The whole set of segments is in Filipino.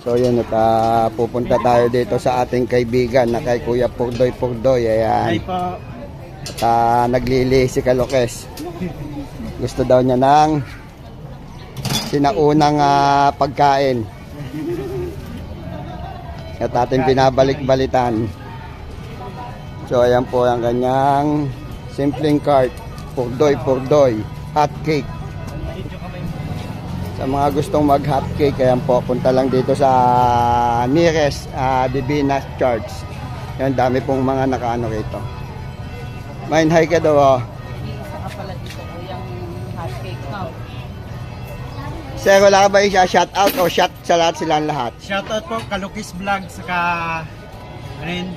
So yun, at pupunta tayo dito sa ating kaibigan na kay Kuya Purdoy Purdoy. Ayan. Ay po. At naglili si Kalokes. Gusto daw niya ng sinaunang pagkain. At ating pinabalik-balitan. So ayan po ang kanyang simpleng cart. Purdoy Purdoy hot cake. Sa mga gustong mag hot cake, ayan po, punta lang dito sa nearest Divina Church. Yan, dami pong mga nakaano rito. Main hi ka daw, oh. Isa ka pala dito po yung hot cake now. Sir, wala ka ba i-shout out o shout sa lahat silang lahat? Shoutout po, Kalukis Vlog, saka rin,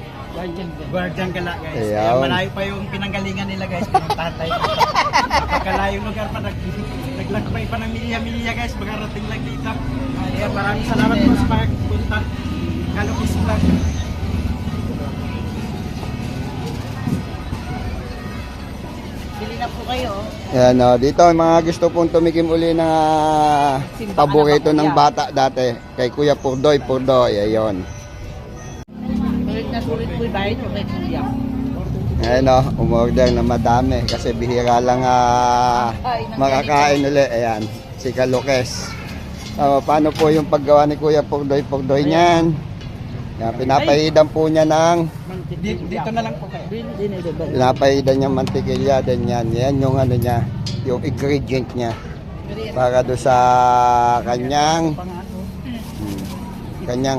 Guardian Gala guys. Ayaw. Kaya malayo pa yung pinanggalingan nila guys, ng tatay. Napakalayong lugar pa, naglakbay pa ng milya-milya guys, magarating lang dito. Kaya maraming salamat po sa pagpunta. Kalukis Vlog. Bili na po kayo. Ayan, oh, dito yung mga gusto pong tumikim uli ng paborito ng bata dati. Kay Kuya Purdoy Purdoy, ayun. Sulit po yung bayad yung kay Kuya. Ayan, oh, umorder na madami kasi bihira lang makakain uli. Ayan, si Kalokes. Paano po yung paggawa ni Kuya Purdoy Purdoy niyan? Yan, pinapahidan po niya ng Dito na lang po kayo. pinapahidan niya mantikilya din yan. Yan yung ano niya, yung ingredient niya para do sa kanyang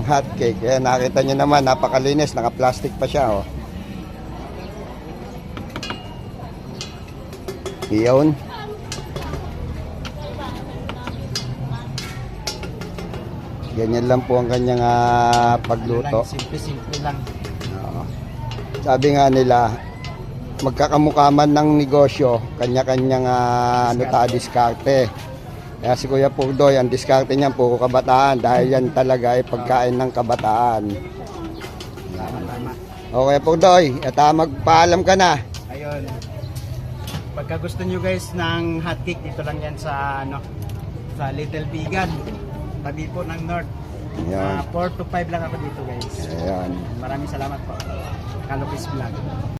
hot cake. Kaya nakita niyo naman, napakalinis, naka-plastic pa siya, oh. Iyon. Ganyan lang po ang kanyang pagluto. Simple-simple lang. Oo. Sabi nga nila, magkakamukha man ng negosyo, kanya-kanyang diskarte. Kaya si Kuya Purdoy, ang diskarte niya puro kabataan dahil yan talaga ay pagkain ng kabataan. Okay, Purdoy, at magpaalam ka na. Ayun. Pagka gusto nyo guys ng hot cake, dito lang yan sa sa Little Vegan. Tabi po ng North. Ayan. 4 to 5 lang ako dito guys. Ayan. Maraming salamat po. Kalukis Vlog.